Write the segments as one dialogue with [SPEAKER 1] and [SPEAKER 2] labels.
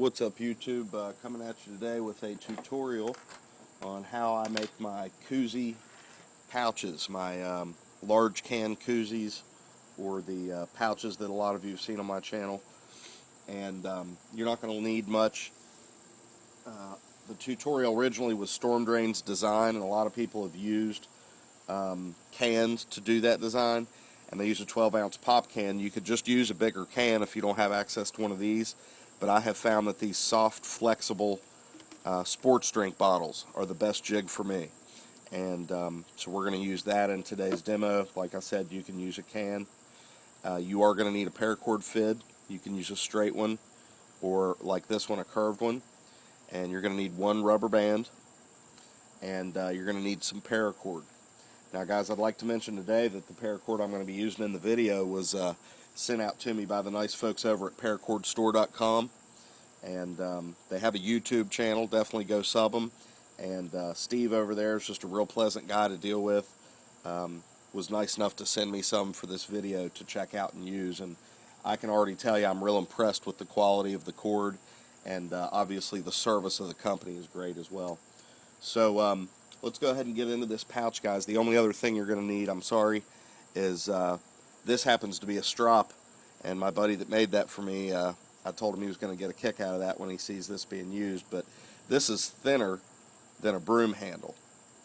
[SPEAKER 1] What's up, YouTube? Coming at you today with a tutorial on how I make my koozie pouches, my large can koozies, or the pouches that a lot of you have seen on my channel. And you're not going to need much. The tutorial originally was Stormdranes design, and a lot of people have used cans to do that design, and they use a 12-ounce pop can. You could just use a bigger can if you don't have access to one of these, but I have found that these soft, flexible sports drink bottles are the best jig for me. And so we're going to use that in today's demo. Like I said, you can use a can. You are going to need a paracord fid. You can use a straight one, or like this one, a curved one. And you're going to need one rubber band, and you're going to need some paracord. Now, guys, I'd like to mention today that the paracord I'm going to be using in the video was sent out to me by the nice folks over at ParacordStore.com, and they have a YouTube channel. Definitely go sub them. And Steve over there is just a real pleasant guy to deal with. Was nice enough to send me some for this video to check out and use, and I can already tell you I'm real impressed with the quality of the cord, and obviously the service of the company is great as well. So let's go ahead and get into this pouch, guys. The only other thing you're going to need, I'm sorry, is this happens to be a strop, and my buddy that made that for me, I told him he was going to get a kick out of that when he sees this being used, but this is thinner than a broom handle,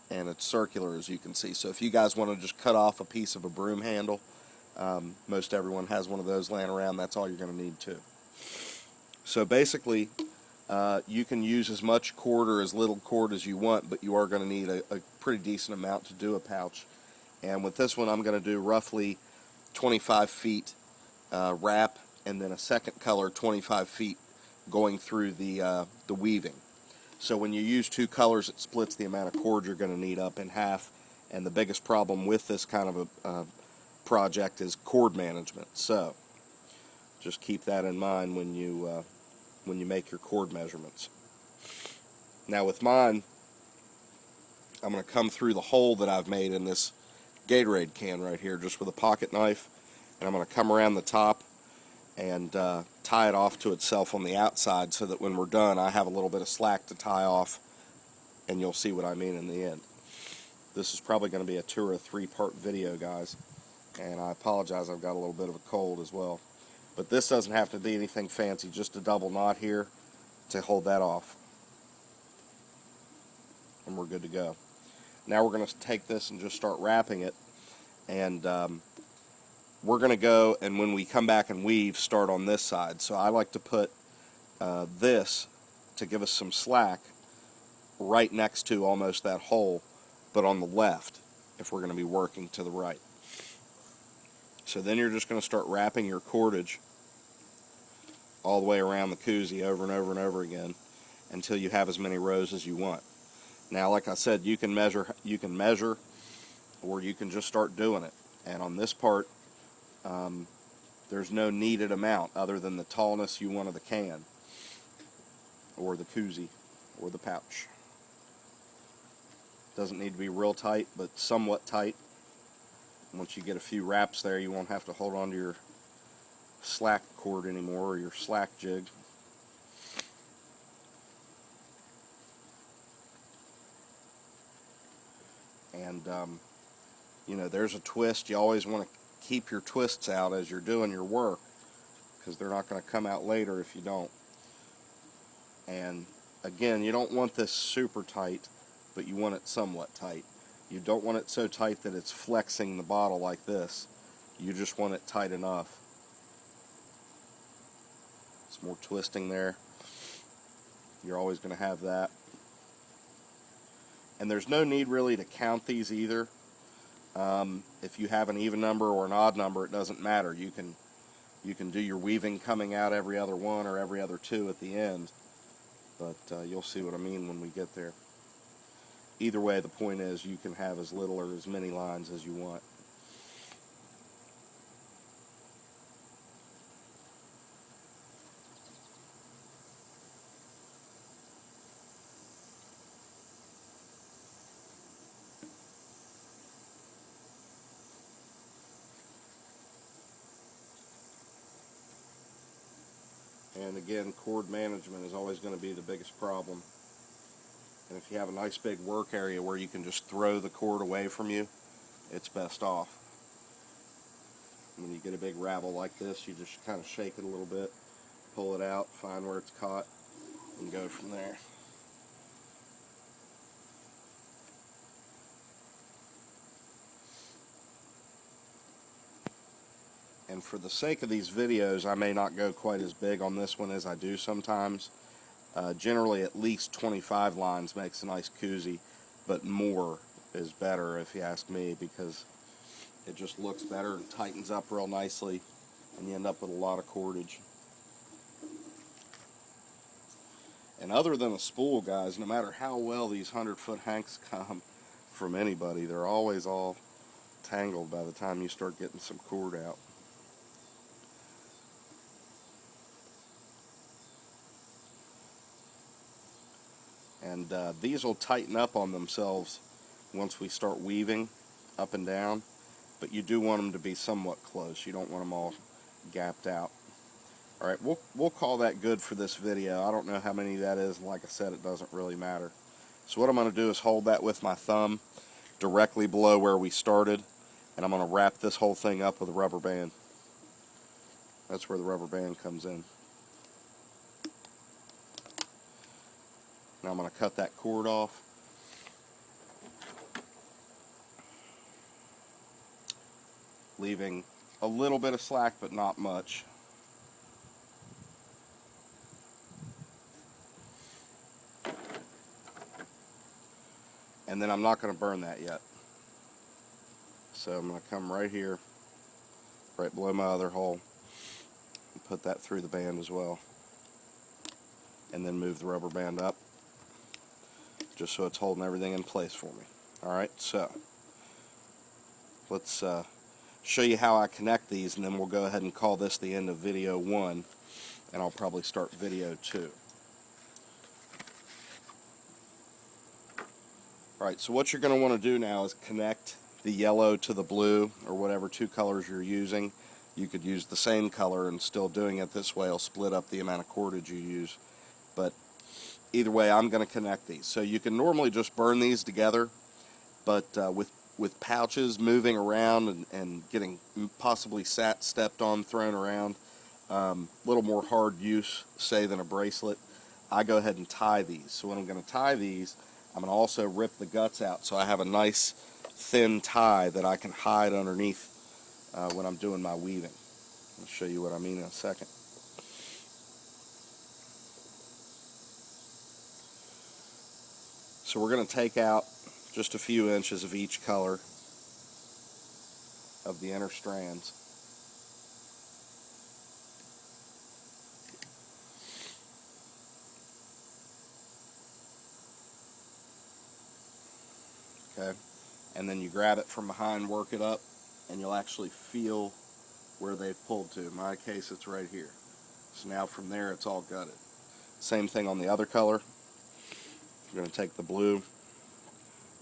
[SPEAKER 1] and it's circular, as you can see. So if you guys want to just cut off a piece of a broom handle, most everyone has one of those laying around. That's all you're going to need too. So basically, you can use as much cord or as little cord as you want, but you are going to need a pretty decent amount to do a pouch. And with this one, I'm going to do roughly 25 feet wrap, and then a second color 25 feet going through the weaving. So when you use two colors, it splits the amount of cord you're going to need up in half. And the biggest problem with this kind of a project is cord management. So just keep that in mind when you make your cord measurements. Now with mine, I'm going to come through the hole that I've made in this Gatorade can right here, just with a pocket knife, and I'm going to come around the top and tie it off to itself on the outside, so that when we're done, I have a little bit of slack to tie off, and you'll see what I mean in the end. This is probably going to be a 2 or 3 part video, guys, and I apologize, I've got a little bit of a cold as well. But this doesn't have to be anything fancy, just a double knot here to hold that off. And we're good to go. Now we're going to take this and just start wrapping it. And we're going to go, and when we come back and weave, start on this side. So I like to put this, to give us some slack, right next to almost that hole, but on the left, if we're going to be working to the right. So then you're just going to start wrapping your cordage all the way around the koozie over and over and over again until you have as many rows as you want. Now, like I said, you can measure, or you can just start doing it. And on this part, there's no needed amount other than the tallness you want of the can, or the koozie, or the pouch. Doesn't need to be real tight, but somewhat tight. Once you get a few wraps there, you won't have to hold on to your slack cord anymore, or your slack jig. And you know, there's a twist. You always want to keep your twists out as you're doing your work, because they're not going to come out later if you don't. And again, you don't want this super tight, but you want it somewhat tight. You don't want it so tight that it's flexing the bottle like this. You just want it tight enough. Some more twisting there. You're always going to have that. And there's no need really to count these either. If you have an even number or an odd number, it doesn't matter. You can do your weaving coming out every other one or every other 2 at the end. But you'll see what I mean when we get there. Either way, the point is you can have as little or as many lines as you want. And again, cord management is always going to be the biggest problem. And if you have a nice big work area where you can just throw the cord away from you, it's best off. When you get a big ravel like this, you just kind of shake it a little bit, pull it out, find where it's caught, and go from there. And for the sake of these videos, I may not go quite as big on this one as I do sometimes. Generally, at least 25 lines makes a nice koozie, but more is better if you ask me, because it just looks better and tightens up real nicely, and you end up with a lot of cordage. And other than a spool, guys, no matter how well these 100-foot hanks come from anybody, they're always all tangled by the time you start getting some cord out. And these will tighten up on themselves once we start weaving up and down, but you do want them to be somewhat close. You don't want them all gapped out. Alright, we'll call that good for this video. I don't know how many that is, and like I said, it doesn't really matter. So what I'm going to do is hold that with my thumb directly below where we started, and I'm going to wrap this whole thing up with a rubber band. That's where the rubber band comes in. Now I'm going to cut that cord off. Leaving a little bit of slack, but not much. And then I'm not going to burn that yet. So I'm going to come right here, right below my other hole, and put that through the band as well. And then move the rubber band up, just so it's holding everything in place for me. Alright, so let's show you how I connect these, and then we'll go ahead and call this the end of video 1, and I'll probably start video 2. Alright, so what you're going to want to do now is connect the yellow to the blue, or whatever two colors you're using. You could use the same color, and still doing it this way will split up the amount of cordage you use. But either way, I'm going to connect these. So you can normally just burn these together, but with pouches moving around and getting possibly stepped on, thrown around, a little more hard use, say, than a bracelet, I go ahead and tie these. So when I'm going to tie these, I'm going to also rip the guts out, so I have a nice thin tie that I can hide underneath when I'm doing my weaving. I'll show you what I mean in a second. So we're going to take out just a few inches of each color of the inner strands. Okay, and then you grab it from behind, work it up, and you'll actually feel where they've pulled to. In my case, it's right here. So now from there, it's all gutted. Same thing on the other color. You're going to take the blue,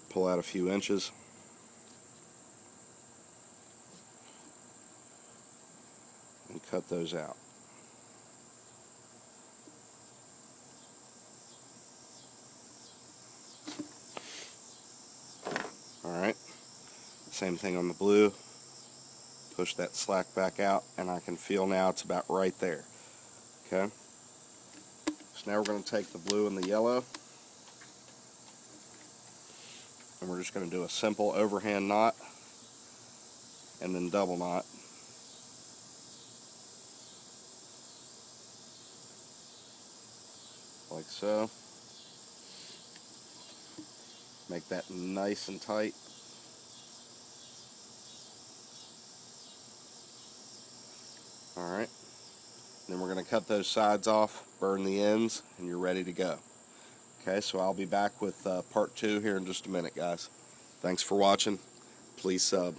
[SPEAKER 1] pull out a few inches, and cut those out. Alright, same thing on the blue. Push that slack back out, and I can feel now it's about right there. Okay, so now we're going to take the blue and the yellow, and we're just going to do a simple overhand knot and then double knot. Like so. Make that nice and tight. Alright. Then we're going to cut those sides off, burn the ends, and you're ready to go. Okay, so I'll be back with part 2 here in just a minute, guys. Thanks for watching. Please sub.